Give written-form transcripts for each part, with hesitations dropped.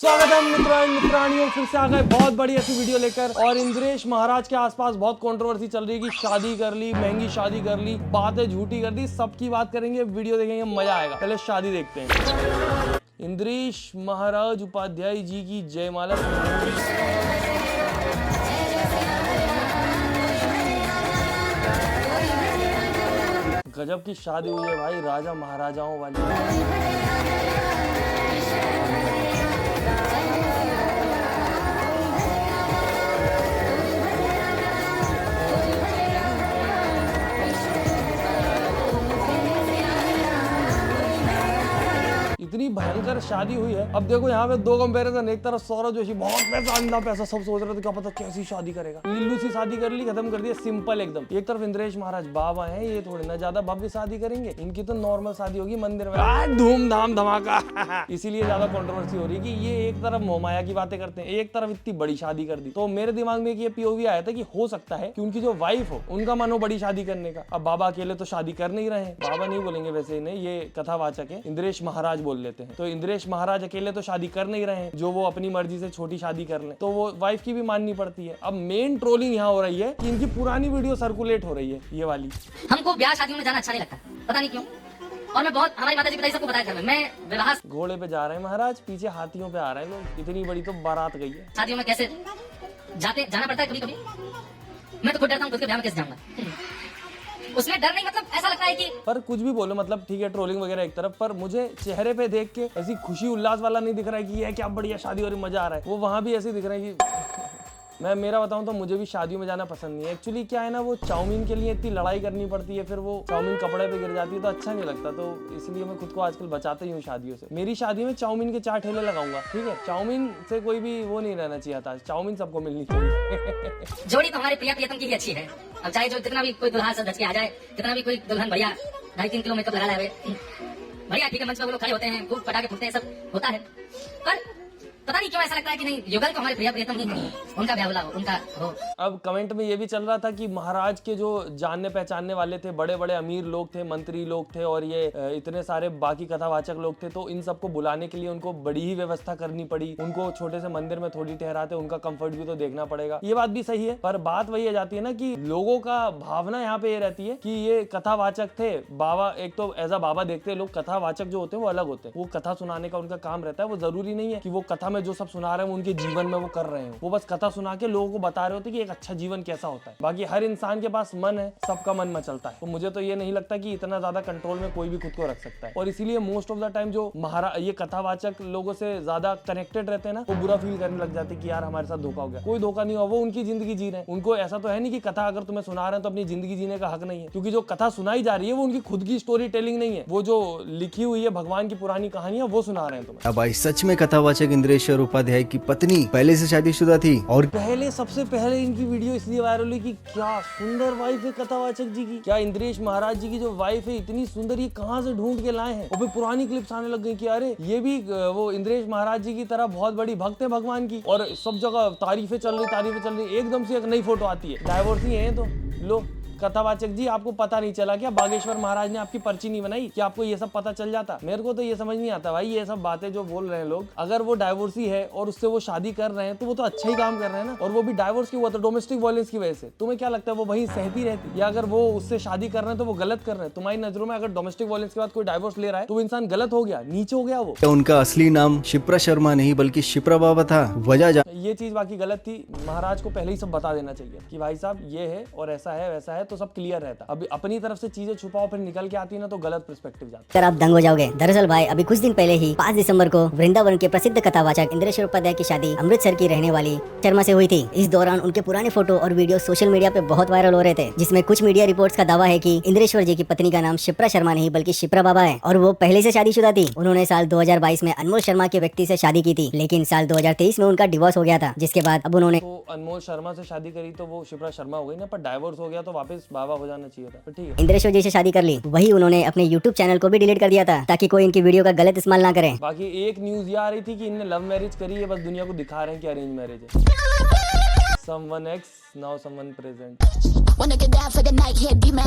स्वागत है मित्रों एंड मित्रानियों, फिर से आ गए बहुत बड़ी ऐसी वीडियो लेकर। और इंद्रेश महाराज के आसपास बहुत कंट्रोवर्सी चल रही है कि शादी कर ली, महंगी शादी कर ली, बातें झूठी कर दी, सबकी बात करेंगे, वीडियो देखेंगे, मजा आएगा। पहले शादी देखते हैं। इंद्रेश महाराज उपाध्याय जी की जयमाला। गजब की शादी हुई है भाई, राजा महाराजाओं वाली। इतनी भयंकर शादी हुई है। अब देखो यहाँ पे दो कंपैरिजन, एक तरफ सौरभ जोशी बहुत पैसा, अंधा पैसा, सब सोच रहे थे क्या पता कैसी शादी करेगा, लिल्लू सी शादी कर ली, खत्म कर दिया, सिंपल एकदम। एक तरफ इंद्रेश महाराज बाबा हैं, ये थोड़ी ना ज्यादा भव्य शादी करेंगे, इनकी तो नॉर्मल शादी होगी मंदिर में, धूमधाम धमाका। इसीलिए ज्यादा कंट्रोवर्सी हो रही है कि ये एक तरफ मोहमाया की बातें करते हैं, एक तरफ इतनी बड़ी शादी कर दी। तो मेरे दिमाग में ये पीओवी आया था कि हो सकता है कि उनकी जो वाइफ हो उनका मन हो बड़ी शादी करने का। अब बाबा अकेले तो शादी कर नहीं रहे हैं, बाबा नहीं बोलेंगे वैसे इन्हें, ये कथावाचक है, इंद्रेश महाराज बोल लेते हैं। तो इंद्रेश महाराज अकेले तो शादी कर नहीं रहे हैं, जो वो अपनी मर्जी से छोटी शादी कर लें, तो वो वाइफ की भी माननी पड़ती है। अब मेन ट्रोलिंग यहाँ हो रही है कि इनकी पुरानी वीडियो सर्कुलेट हो रही है, ये वाली। हमको ब्याह शादियों में जाना अच्छा नहीं लगता, पता नहीं क्यों। और मैं बहुत, हमारी माता जी पिताजी सबको बताया घर में, मैं विवाह घोड़े पे जा रहे हैं महाराज, पीछे हाथियों पे आ रहे हैं लोग, इतनी बड़ी तो बारात गई है। शादियों में कैसे जाना पड़ता है कभी कभी। मैं तो खुद डरता हूँ, खुद के ब्याह में कैसे जाऊंगा। उसमें डर नहीं, मतलब ऐसा लगता है कि पर कुछ भी बोलो, मतलब ठीक है ट्रोलिंग वगैरह एक तरफ, पर मुझे चेहरे पे देख के ऐसी खुशी उल्लास वाला नहीं दिख रहा है कि ये क्या बढ़िया शादी हो रही, मजा आ रहा है। वो वहां भी ऐसे दिख रहा है कि मैं मेरा बताऊं तो मुझे भी शादियों में जाना पसंद नहीं है। एक्चुअली क्या है ना, वो चाउमीन के लिए इतनी लड़ाई करनी पड़ती है, फिर वो चाउमीन कपड़े पे गिर जाती है तो अच्छा नहीं लगता। तो इसलिए मैं खुद को आजकल बचाता ही हूँ शादियों से। मेरी शादी में चाउमीन के 4 ठेले लगाऊंगा, ठीक है। चाउमीन से कोई भी वो नहीं रहना चाहिए था, चाउमीन सबको मिलनी चाहिए। जोड़ी तो हमारे प्रिया प्रियतम की ही अच्छी है। अब चाहे जो कितना भी कोई दुल्हा से धच के आ जाए, कितना भी कोई दुल्हन भैया 2.5-3 किलो मेकअप लगा लाए भैया, ठीक है, मंच पे वो लोग खड़े होते हैं, खूब पटाखे फूटते हैं, सब होता है, पर पता नहीं क्यों ऐसा लगता है कि नहीं, युगल तो हमारे प्रिया प्रियतम ही उनका ब्याह हो, उनका हो। अब कमेंट में ये भी चल रहा था कि महाराज के जो जानने पहचानने वाले थे, बड़े बड़े अमीर लोग थे, मंत्री लोग थे, और ये इतने सारे बाकी कथावाचक लोग थे, तो इन सबको बुलाने के लिए उनको बड़ी ही व्यवस्था करनी पड़ी। उनको छोटे से मंदिर में थोड़ी ठहराते, उनका कंफर्ट भी तो देखना पड़ेगा। ये बात भी सही है, पर बात वही आ जाती है ना कि लोगों का भावना यहाँ पे ये रहती है कि ये कथावाचक थे, बाबा एक तो एज अ बाबा देखते हैं लोग, कथावाचक जो होते हैं वो अलग होते हैं, वो कथा सुनाने का उनका काम रहता है। वो जरूरी नहीं है कि वो कथा जो सब सुना रहे हैं उनके जीवन में वो कर रहे हैं, वो बस कथा सुना के लोगों को बता रहे होते कि एक अच्छा जीवन कैसा होता है। बाकी हर इंसान के पास मन है, सबका मन मचलता है। तो मुझे तो ये नहीं लगता कि इतना ज्यादा कंट्रोल में कोई भी खुद को रख सकता है। और इसीलिए मोस्ट ऑफ द टाइम जो ये कथावाचक लोगों से ज्यादा कनेक्टेड रहते हैं ना, वो बुरा फील करने लग जाते हैं कि यार हमारे साथ धोखा हो गया। कोई धोखा नहीं हुआ, वो उनकी जिंदगी जी रहे हैं। उनको ऐसा तो है नहीं कि कथा अगर तुम्हें सुना रहे हैं तो अपनी जिंदगी जीने का हक नहीं है, क्योंकि जो कथा सुनाई जा रही है वो उनकी खुद की स्टोरी टेलिंग नहीं है, वो जो लिखी हुई है भगवान की पुरानी कहानियां वो सुना रहे हैं तुम्हें। अब भाई सच में कथावाचक इंद्रेश उपाध्याय की पत्नी पहले से शादीशुदा थी, और पहले सबसे पहले इनकी वीडियो इसलिए वायरल हुई कि क्या सुंदर वाइफ है कथावाचक जी की। क्या इंद्रेश महाराज जी की जो वाइफ है इतनी सुंदर, ये कहाँ से ढूंढ के लाए हैं। और फिर पुरानी क्लिप्स आने लग गई कि अरे ये भी वो इंद्रेश महाराज जी की तरह बहुत बड़ी भक्त है भगवान की, और सब जगह तारीफें चल रही, एकदम से एक नई फोटो आती है, डाइवोर्सी है। तो लो कथावाचक जी, आपको पता नहीं चला क्या, बागेश्वर महाराज ने आपकी पर्ची नहीं बनाई कि आपको ये सब पता चल जाता। मेरे को तो ये समझ नहीं आता भाई, ये सब बातें जो बोल रहे हैं लोग, अगर वो डाइवोर्सी है और उससे वो शादी कर रहे हैं तो वो तो अच्छा ही काम कर रहे हैं ना। और वो भी डाइवोर्स क्यों हुआ था, डोमेस्टिक वायलेंस की वजह से। तुम्हें क्या लगता है वो वहीं सहती रहती, या अगर वो उससे शादी कर रहे हैं तो वो गलत कर रहे हैं? तुम्हारी नजरों में अगर डोमेस्टिक वायलेंस के बाद कोई डाइवोर्स ले रहा है तो वो इंसान गलत हो गया, नीचे हो गया वो। उनका असली नाम शिप्रा शर्मा नहीं बल्कि शिप्रा बाबा था। वजह ये चीज बाकी गलत थी, महाराज को पहले ही सब बता देना चाहिए कि भाई साहब ये है और ऐसा है वैसा है, तो सब क्लियर रहता। अभी अपनी तरफ से चीजें छुपाओ फिर निकल के आती है ना तो गलत पर्सपेक्टिव जाता कर आप दंग हो जाओगे। दरअसल भाई अभी कुछ दिन पहले ही 5 दिसंबर को वृंदावन के प्रसिद्ध कथावाचक इंद्रेश उपाध्याय की शादी अमृतसर की रहने वाली शर्मा से हुई थी। इस दौरान उनके पुराने फोटो और वीडियो सोशल मीडिया पे बहुत वायरल हो रहे थे, जिसमें कुछ मीडिया रिपोर्ट्स का दावा है कि इंद्रेश्वर जी की पत्नी का नाम शिप्रा शर्मा नहीं बल्कि शिप्रा बाबा है, और वो पहले से शादीशुदा थी। उन्होंने साल 2022 में अनमोल शर्मा के व्यक्ति से शादी की थी, लेकिन साल 2023 में उनका डिवोर्स हो गया था, जिसके बाद अब उन्होंने तो अनमोल शर्मा से शादी करी तो वो शिप्रा शर्मा हो गई ना, पर डाइवोर्स हो गया तो वापस बाबा हो जाना चाहिए था। ठीक है, इंद्रेश्वर जी से शादी कर ली। वही उन्होंने अपने YouTube चैनल को भी डिलीट कर दिया था ताकि कोई इनकी वीडियो का गलत इस्तेमाल ना करे। बाकी एक न्यूज ये आ रही थी कि इनने लव मैरिज करी है, बस दुनिया को दिखा रहे हैं कि अरेंज मैरिज है। Someone x now someone present.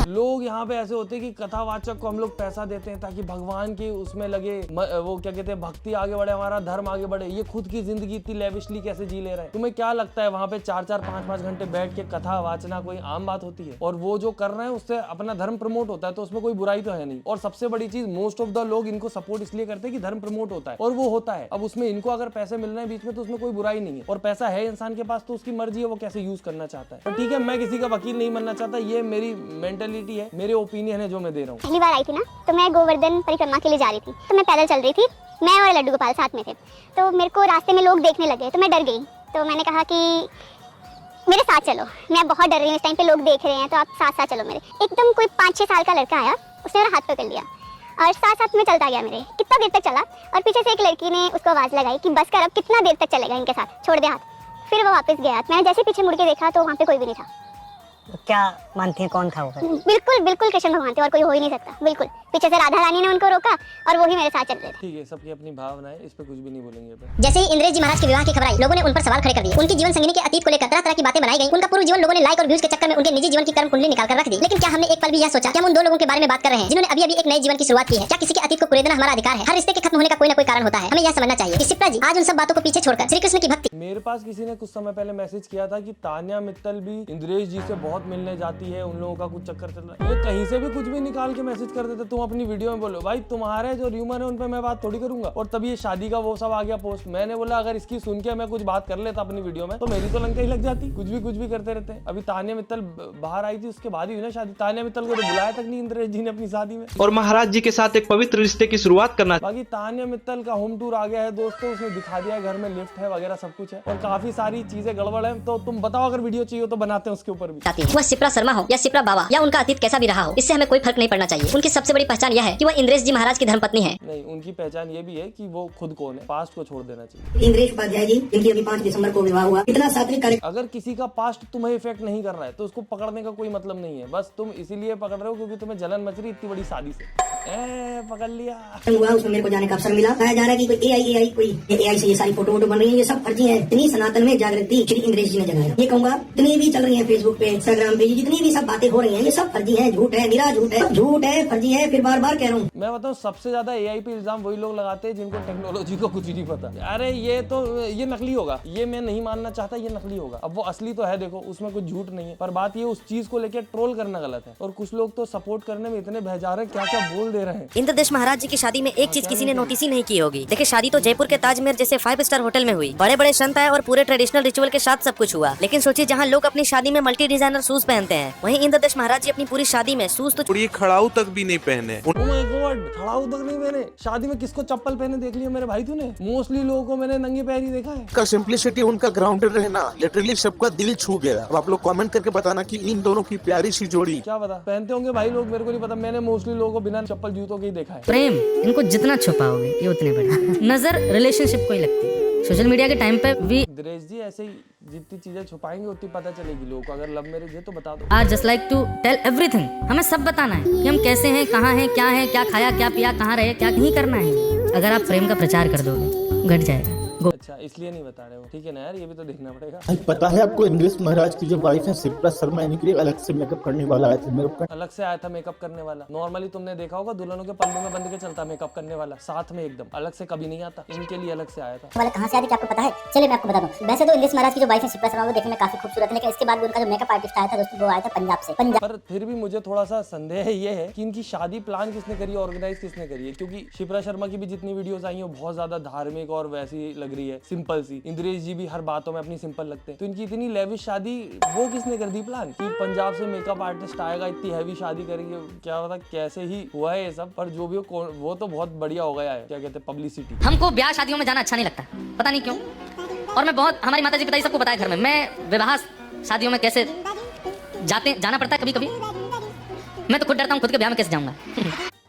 लोग यहाँ पे ऐसे होते हैं कि कथावाचक को हम लोग पैसा देते हैं ताकि भगवान की उसमें लगे वो क्या कहते हैं भक्ति आगे बढ़े, हमारा धर्म आगे बढ़े। ये खुद की जिंदगी इतनी लेविशली कैसे जी ले रहे हैं? तुम्हें क्या लगता है वहाँ पे 4-4 5-5 घंटे बैठ के कथा वाचना कोई आम बात होती है? और वो जो कर रहे हैं उससे अपना धर्म प्रमोट होता है, तो उसमें कोई बुराई तो है नहीं। और सबसे बड़ी चीज, मोस्ट ऑफ द लोग इनको सपोर्ट इसलिए करते हैं कि धर्म प्रमोट होता है, और वो होता है। अब उसमें इनको अगर पैसे मिल रहे हैं बीच में तो उसमें कोई बुराई नहीं है, और पैसा है इंसान के पास तो उसकी मर्जी है वो कैसे यूज करना चाहता है। तो ठीक है, मैं किसी का वकील नहीं बनना चाहता, ये मेरी मेंटेलिटी है, मेरे ओपिनियन है जो मैं दे रहा हूँ। पहली बार आई थी ना, तो मैं गोवर्धन परिक्रमा के लिए जा रही थी, तो मैं पैदल चल रही थी, मैं और लड्डू गोपाल साथ में थे। तो मेरे को रास्ते में लोग देखने लगे तो मैं डर गई। तो मैंने कहा कि मेरे साथ चलो, मैं बहुत डर रही हूँ, इस टाइम पे लोग देख रहे हैं, तो आप साथ साथ चलो मेरे। एकदम कोई 5-6 साल का लड़का आया, उसने मेरा हाथ पकड़ लिया और साथ साथ में चलता गया मेरे। कितना देर तक चला, और पीछे से एक लड़की ने उसको आवाज़ लगाई कि बस कर, अब कितना देर तक चलेगा इनके साथ, छोड़ दे हाथ। फिर वो वापस गया। मैंने जैसे पीछे मुड़ के देखा तो वहाँ पे कोई भी नहीं था। क्या मानते हैं कौन था वो? बिल्कुल बिल्कुल कृष्ण भगवान थे, और कोई हो ही नहीं सकता। बिल्कुल पीछे से राधा रानी ने उनको रोका और वो ही मेरे साथ चल रहे थे। ठीक है, सबकी अपनी भावना है, इस पे कुछ भी नहीं बोलेंगे। जैसे ही इंद्रेश जी महाराज के विवाह की खबर आई, लोगों ने उन पर सवाल खड़े कर दिए। उनकी जीवन संगिनी के अतीत को लेकर तरह तरह की बातें बनाई गई। उनका पूर्व जीवन लोगों ने लाइक और व्यूज के चक्कर में उनके निजी जीवन की कर्म कुंडली निकाल कर रख दी। लेकिन क्या हमने एक पल भी यह सोचा कि हम उन दो लोगों के बारे में बात कर रहे हैं जिन्होंने अभी अभी एक नए जीवन की शुरुआत की है? क्या किसी के अतीत को कुरेदना हमारा अधिकार है? हर रिश्ते के खत्म होने का कोई ना कोई कारण होता है। हमें यह समझना चाहिए कि शिप्रा जी आज उन सब बातों को पीछे छोड़कर श्री कृष्ण की भक्ति। मेरे पास किसी ने कुछ समय पहले मैसेज किया था कि तान्या मित्तल भी इंद्रेश जी से बहुत मिलने जाती है, उन लोगों का कुछ चक्कर चल रहा है। ये कहीं से भी कुछ भी निकाल के मैसेज कर देते। तुम अपनी वीडियो में बोलो भाई, तुम्हारे जो र्यूमर है उन पे मैं बात थोड़ी करूंगा। और तभी ये शादी का वो सब आ गया पोस्ट। मैंने बोला अगर इसकी सुन के मैं कुछ बात कर लेता अपनी वीडियो में तो मेरी तो लंका ही लग जाती। कुछ भी करते रहते हैं। अभी तान्या मित्तल बाहर आई थी, उसके बाद ही हुई ना शादी। तान्या मित्तल को तो बुलाया तक नहीं इंद्रेश जी ने अपनी शादी में, और महाराज जी के साथ एक पवित्र रिश्ते की शुरुआत करना। बाकी तान्या मित्तल का होम टूर आ गया है दोस्तों, उसने दिखा दिया है, घर में लिफ्ट है वगैरह सब कुछ है, और काफी सारी चीजें गड़बड़ है। तो तुम बताओ, अगर वीडियो चाहिए तो बनाते हैं उसके ऊपर भी। वह शिप्रा शर्मा हो या शिप्रा बाबा या उनका अतीत कैसा भी रहा हो, इससे हमें कोई फर्क नहीं पड़ना चाहिए। उनकी सबसे बड़ी पहचान यह है कि वह इंद्रेश जी महाराज की धर्मपत्नी है। नहीं, उनकी पहचान ये भी है कि वो खुद कौन है। पास्ट को छोड़ देना चाहिए। इंद्रेश उपाध्याय जी, जिनकी अभी 5 दिसंबर को विवाह हुआ, इतना सात्विक कार्य। अगर किसी का पास्ट तुम्हें इफेक्ट नहीं कर रहा है तो उसको पकड़ने का कोई मतलब नहीं है। बस तुम इसीलिए पकड़ रहे हो क्योंकि तुम्हें जलन मच रही इतनी बड़ी शादी से। पकड़ लिया हुआ, उसमें मेरे को जाने का अवसर मिला। कहा जा रहा है कि कोई एआई से ये सारी फोटो बन रही है, ये सब फर्जी है। इतनी सनातन में जागृति श्री इंद्रेश जी ने जगाया। ये कहूँगा, जितनी भी चल रही है फेसबुक पे, इंस्टाग्राम पे, जितनी भी सब बातें हो रही है, ये सब फर्जी है, झूठ है, निरा झूठ है, झूठ है, फर्जी है। फिर बार बार कह रहा हूँ। मैं बताऊँ, सबसे ज्यादा एआई पे इल्जाम वही लोग लगाते हैं जिनको टेक्नोलॉजी को कुछ नहीं पता। अरे ये नकली होगा, ये मैं नहीं मानना चाहता, ये नकली होगा। अब वो असली तो है, देखो उसमें कुछ झूठ नहीं है, पर बात ये उस चीज को लेकर ट्रोल करना गलत है। और कुछ लोग तो सपोर्ट करने में इतने बहजा रहे हैं, क्या क्या बोल दे रहे हैं। इंद्रदेश महाराज जी की शादी में एक चीज किसी ने नोटिस ही नहीं की होगी। देखिए, शादी तो जयपुर के ताजमहल जैसे 5 स्टार होटल में हुई, बड़े बड़े संत आए और पूरे ट्रेडिशनल रिचुअल के साथ सब कुछ हुआ। लेकिन सोचिए, जहाँ लोग अपनी शादी में मल्टी डिजाइनर शूज पहनते हैं, वहीं इंद्रदेश महाराज जी अपनी पूरी शादी में शूज तो खड़ाऊ तक भी नहीं पहने। Oh my God, खड़ाऊ तक नहीं पहने। शादी में किसको चप्पल पहने देख लिया मेरे भाई तूने? मोस्टली लोगों को मैंने नंगे पैर ही देखा है। का सिंप्लिसिटी, उनका ग्राउंडेड रहना लिटरली सबका दिल छू गया। अब आप लोग कमेंट करके बताना कि इन दोनों की प्यारी सी जोड़ी। क्या पता पहनते होंगे भाई लोग, मेरे को नहीं पता। मैंने मोस्टली लोगों को बिना चप्पल जूतों के ही देखा है। प्रेम इनको जितना छुपाओगे ये उतने बड़े। नजर रिलेशनशिप को ही लगती है। सोशल मीडिया के टाइम पे भी इंद्रेश जी ऐसे ही जितनी चीजें छुपाएंगे उतनी पता चलेगी लोगों को। अगर लव मैरिज है तो बता दो। आज just like to tell everything. हमें सब बताना है कि हम कैसे हैं, कहाँ हैं, क्या है, क्या खाया, क्या पिया, कहाँ रहे, क्या नहीं करना है। अगर आप प्रेम का प्रचार कर दोगे घट जाएगा। अच्छा, इसलिए नहीं बता रहे हो, ठीक है ना यार, ये भी तो देखना पड़ेगा। पता है आपको, इंद्रेश महाराज की जो वाइफ है शिप्रा शर्मा, इनके लिए अलग से मेकअप करने वाला आया था। अलग से आया था मेकअप करने वाला। नॉर्मली तुमने देखा होगा दुल्हनों के पल्लू में बंद के चलता मेकअप करने वाला, साथ में एकदम अलग से कभी नहीं आता। इनके लिए अलग से आया था। वाला कहाँ से आया था आपको पता है? चलिए मैं आपको बता दूं। वैसे तो इंद्रेश महाराज की जो वाइफ है शिप्रा शर्मा, वो देखने में काफी खूबसूरत है, लेकिन इसके बाद उनका जो मेकअप आर्टिस्ट आया था दोस्तों, वो आया था पंजाब से। पर फिर भी मुझे थोड़ा सा संदेह ये है कि इनकी शादी प्लान किसने करी, ऑर्गेनाइज किसने करी है। क्योंकि शिप्रा शर्मा की भी जितनी वीडियोस आई है वो बहुत ज्यादा धार्मिक और वैसी लग रही है, सिंपल सी। इंद्रेश जी भी हर बातों में अपनी सिंपल लगते हैं। तो इनकी इतनी लेविश शादी वो किसने कर दी प्लान कि पंजाब से मेकअप आर्टिस्ट आएगा, इतनी हैवी शादी करेंगे। क्या पता कैसे ही हुआ है ये सब, पर जो भी हो वो तो बहुत बढ़िया हो गया है। क्या कहते हैं, पब्लिसिटी। हमको ब्याह शादियों में जाना अच्छा नहीं लगता, पता नहीं क्यों। और मैं बहुत, हमारी माताजी पिताजी सबको पता है घर में, मैं विवाह शादियों में कैसे जाना पड़ता है कभी कभी। मैं तो खुद डरता हूँ खुद के ब्याह में कैसे जाऊंगा।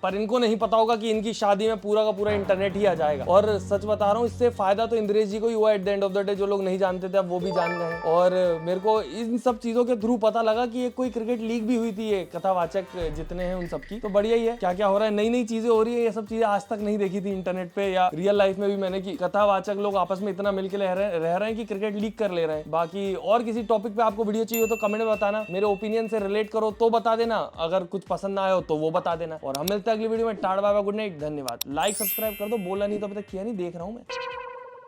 पर इनको नहीं पता होगा कि इनकी शादी में पूरा का पूरा इंटरनेट ही आ जाएगा। और सच बता रहा हूँ, इससे फायदा तो इंद्रेश जी को ही हुआ at the end of the day. जो लोग नहीं जानते थे अब वो भी जान गए। और मेरे को इन सब चीजों के थ्रू पता लगा कि एक कोई क्रिकेट लीग भी हुई थी, ये कथावाचक जितने हैं उन सबकी। तो बढ़िया ही है, क्या क्या हो रहा है, नई नई चीजें हो रही है। ये सब चीजें आज तक नहीं देखी थी इंटरनेट पे या रियल लाइफ में भी मैंने, कि कथावाचक लोग आपस में इतना मिलकर रह रहे हैं कि क्रिकेट लीग कर ले रहे हैं। बाकी और किसी टॉपिक पे आपको वीडियो चाहिए तो कमेंट में बताना, मेरे ओपिनियन से रिलेट करो तो बता देना, अगर कुछ पसंद ना आए हो तो वो बता देना। और हम मिलते हैं अगली वीडियो में। Tata bye bye, good night, धन्यवाद। लाइक सब्सक्राइब कर दो, बोला नहीं तो अभी तक किया नहीं, देख रहा हूं मैं।